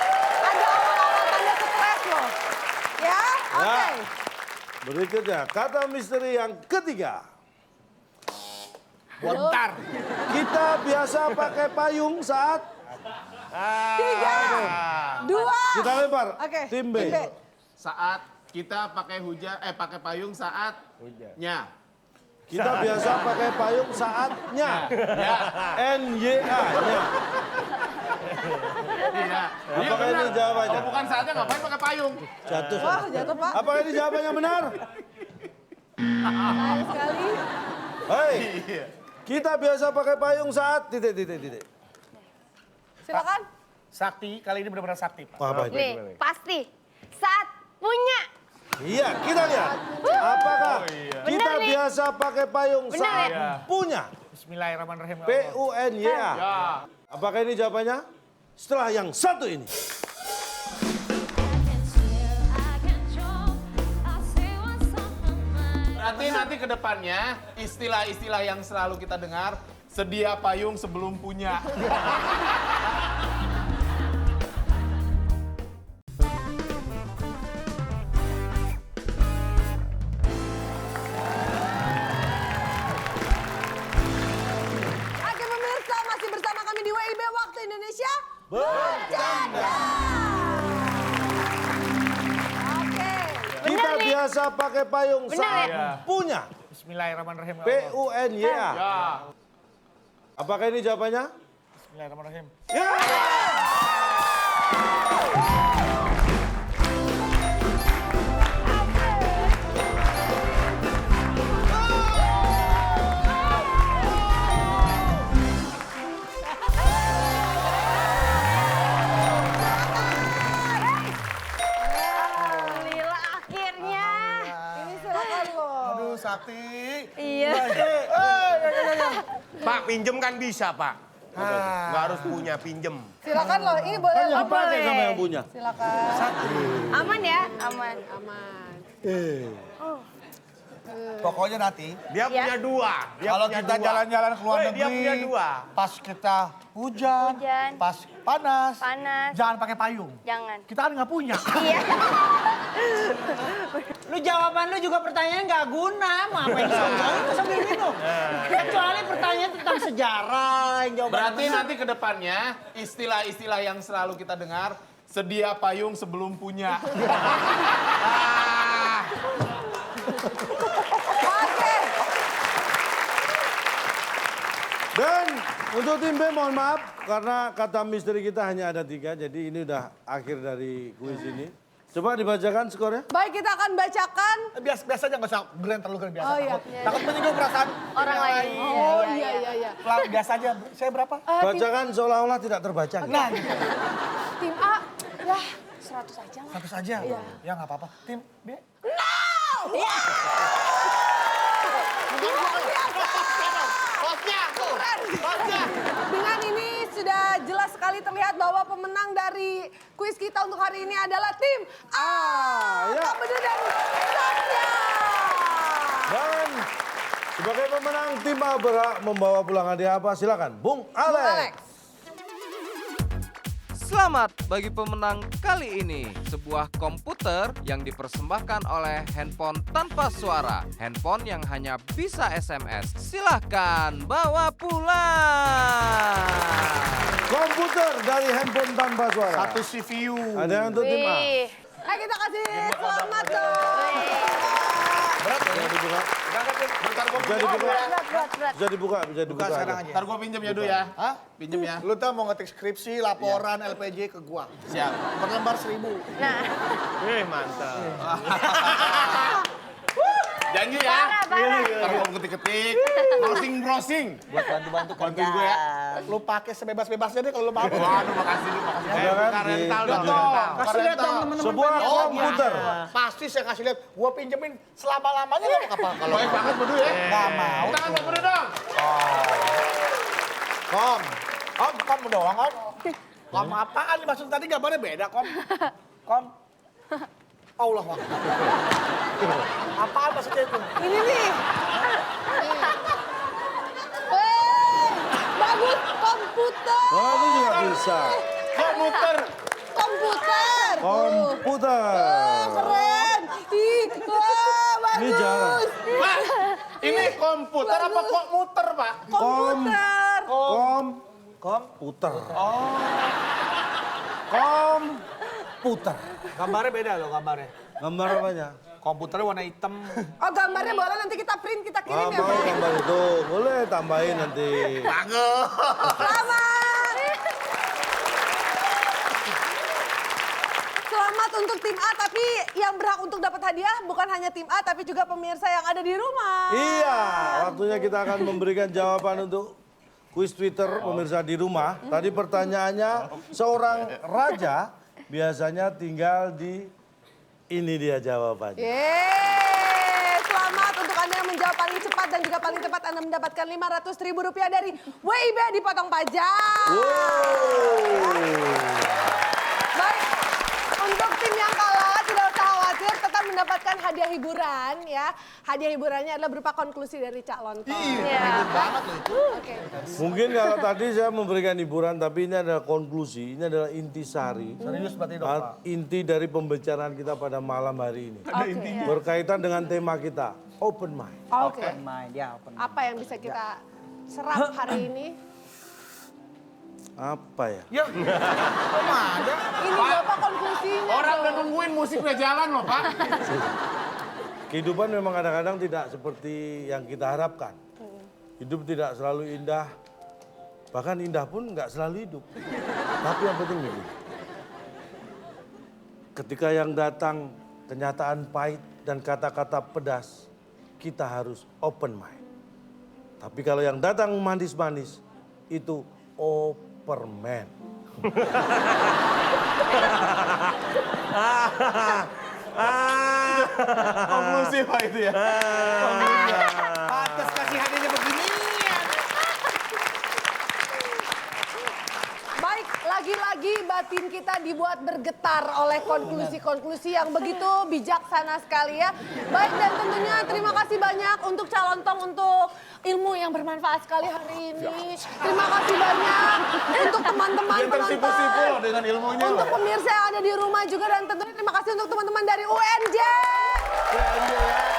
S1: ada awal-awal tanda stres loh. Ya, oke.
S2: Ya. Berikutnya, kata misteri yang ketiga.
S5: Bontar.
S2: Kita biasa pakai payung saat
S1: 3, 2.
S2: kita lempar.
S1: Oke,
S2: Tim B.
S4: Saat kita pakai pakai payung saatnya.
S2: Kita biasa pakai payung saatnya. NYA-nya.
S4: Iya.
S2: Apakah ini jawabannya?
S4: Kalau bukan saatnya ngapain pakai payung?
S2: Jatuh.
S1: Wah, jatuh, Pak.
S2: Apakah ini jawabannya benar?
S1: Sayang sekali.
S2: Hei, kita biasa pakai payung saat titik.
S1: Silakan.
S5: Sakti, kali ini benar-benar sakti, Pak.
S2: Apa itu?
S7: Nih, pasti. Saat punya.
S2: Iya, kita lihat. Apakah kita
S7: Bener nih.
S2: biasa pakai payung
S7: Bener
S2: saat
S5: ya?
S2: punya?
S5: Bismillahirrahmanirrahim. ya Allah.
S2: PUNYA. Apakah ini jawabannya? Setelah yang satu ini.
S4: Berarti nanti ke depannya istilah-istilah yang selalu kita dengar, sedia payung sebelum punya.
S1: Oke pemirsa, masih bersama kami di WIB Waktu Indonesia.
S2: Bercanda.
S1: Oke.
S2: Kita
S7: nih.
S2: biasa pakai payung
S7: Bener
S2: saat
S5: ya?
S2: punya.
S5: Bismillahirrahmanirrahim. ya Allah.
S2: PUNYA. Apakah ini jawabannya?
S5: Bismillahirrahmanirrahim.
S2: Ya.
S7: Alhamdulillah akhirnya.
S1: Ini silakan loh.
S5: Aduh, Sakti.
S7: Iya.
S3: Pak, pinjem kan bisa, Pak. Nggak harus punya, pinjem.
S1: Silakan loh. Ini boleh.
S2: Kan yang
S1: loh.
S2: pakai sama yang punya.
S1: Silakan.
S7: Aman ya? Aman.
S1: Aman.
S5: Pokoknya nanti,
S3: Dia punya dua. Dia
S5: kalau
S3: punya
S5: kita
S3: dua.
S5: jalan-jalan ke luar
S3: Woi,
S5: negeri,
S3: dia punya dua.
S5: pas kita hujan,
S7: Hujan.
S5: pas panas,
S7: Panas.
S5: jangan pakai payung.
S7: Jangan.
S5: Kita kan nggak punya.
S7: Iya.
S8: Lu jawaban lu juga pertanyaan nggak guna, mau apa yang sambil minum. Kecuali pertanyaan tentang sejarah yang jawaban.
S4: Berarti nanti ke depannya istilah-istilah yang selalu kita dengar, sedia payung sebelum punya.
S1: Oke.
S2: Dan untuk tim B mohon maaf karena kata misteri kita hanya ada 3, jadi ini udah akhir dari kuis ini. Coba dibacakan skornya.
S1: Baik, kita akan bacakan.
S5: Biasa aja nggak usah grand terlalu grand biasa.
S1: Oh, iya.
S5: Takut menyinggung perasaan
S7: Orang lain.
S1: Oh iya.
S5: Biasa aja. Saya berapa?
S2: Bacakan seolah-olah tidak terbaca.
S5: Nah, gitu.
S1: Tim A. Ya, 100 aja.
S5: 100 aja. Ya nggak apa-apa. Tim B.
S1: Dengan ini sudah jelas sekali terlihat bahwa pemenang dari kuis kita untuk hari ini adalah tim A.
S2: ya.
S1: Tak benar dari Satya.
S2: Dan sebagai pemenang tim A berhak membawa pulang hadiah apa? Silakan, Bung Alex.
S1: Alex.
S6: Selamat bagi pemenang kali ini. Sebuah komputer yang dipersembahkan oleh handphone tanpa suara. Handphone yang hanya bisa SMS. Silahkan bawa pulang.
S2: Komputer dari handphone tanpa suara.
S5: Satu CPU.
S2: Ada yang untuk tim A.
S7: Wih.
S1: Ayo kita kasih selamat dong.
S2: Bisa dibuka.
S4: Bentar gua
S2: Bisa
S4: pinjem
S2: dibuka.
S4: ya.
S7: Berat.
S2: Bisa dibuka, bisa dibuka.
S5: sekarang
S2: aja.
S5: aja.
S4: Ntar gua pinjem ya, Du ya.
S5: Hah?
S4: Pinjem ya.
S5: Lu tuh mau ngetik skripsi, laporan, LPJ ke gua.
S4: Siap.
S5: Per lembar 1000.
S7: Nah,
S3: Mantap.
S4: Janji ya.
S7: parah.
S4: Ntar gua ketik-ketik. Browsing.
S5: Buat bantu-bantu
S4: Bantuin gue ya.
S5: Lu pakai sebebas-bebasnya deh kalau lu mau.
S4: Waduh, makasih lu, makasih.
S2: Ada kan?
S3: Buka rental
S2: Di-
S3: dong,
S5: Betul.
S3: rental.
S8: Kasih lihat dong teman-teman.
S2: Sebuah komputer.
S5: Pasti saya kasih lihat. Gua pinjemin selama-lamanya lah apa kalau
S4: Baik banget, Bedu ya.
S5: nggak mau.
S4: Tangan Pak Bedu dong.
S5: Kom doang, Om. Kom apaan nih maksud tadi gambarnya beda, Kom. Kom. Allah Akbar. Apaan maksudnya itu?
S1: Ini nih. Bagus komputer.
S2: Oh, itu juga bisa.
S4: Komputer.
S1: Komputer.
S2: Komputer.
S1: Keren. Ih, wah, bagus.
S2: Ini jarang.
S4: Pak, ini komputer apa kok muter, Pak?
S1: Komputer.
S2: Komputer. Komputer.
S5: Gambarnya beda loh gambarnya.
S2: Gambar apanya?
S5: Komputernya warna hitam.
S1: Oh, gambarnya boleh nanti kita print, kita kirim ya,
S2: Mau
S1: Pak.
S2: gambar itu. Boleh tambahin nanti.
S1: Selamat. Selamat untuk tim A, tapi yang berhak untuk dapat hadiah bukan hanya tim A, tapi juga pemirsa yang ada di rumah.
S2: Iya, waktunya kita akan memberikan jawaban untuk kuis Twitter pemirsa di rumah. Tadi pertanyaannya, seorang raja biasanya tinggal di... Ini dia jawabannya.
S1: Yeay, selamat untuk Anda yang menjawab paling cepat dan juga paling tepat Anda mendapatkan Rp500.000 dari WIB dipotong pajak. Baik, untuk tim yang kalah tidak usah khawatir, tetap mendapatkan hadiah hiburan ya. Hadiah hiburannya adalah berupa konklusi dari Cak Lontong.
S4: Iya, banget loh itu.
S1: Oke.
S2: Mungkin kalau tadi saya memberikan hiburan, tapi ini adalah konklusi, ini adalah intisari.
S5: Serius berarti dong, Pak.
S2: Inti dari pembicaraan kita pada malam hari ini.
S1: Oke.
S2: Berkaitan dengan tema kita, open mind.
S1: Oke.
S8: Open mind, ya open mind.
S1: Apa yang bisa kita serap hari ini?
S2: Apa ya?
S5: Ya, kok ada?
S1: Ini Bapak konklusinya.
S4: Orang udah
S1: dong.
S4: nungguin musik udah jalan loh, Pak.
S2: Kehidupan memang kadang-kadang tidak seperti yang kita harapkan. Hidup tidak selalu indah, bahkan indah pun nggak selalu hidup. Tapi yang penting begini, ketika yang datang kenyataan pahit dan kata-kata pedas, kita harus open mind. Tapi kalau yang datang manis-manis, itu operman.
S4: Konklusi Pak itu ya.
S5: Pantes kasih hadiahnya beginian.
S1: Baik, lagi-lagi batin kita dibuat bergetar oleh konklusi-konklusi yang begitu bijaksana sekali ya. Baik, dan tentunya terima kasih banyak untuk Cak Lontong untuk ilmu yang bermanfaat sekali hari ini. Terima kasih banyak untuk teman-teman
S4: Dia tersipu-sipu
S1: penonton.
S4: loh dengan ilmunya
S1: Untuk
S4: loh.
S1: pemirsa yang ada di rumah juga, dan tentunya terima kasih untuk teman-teman dari UNJ.
S2: Ya,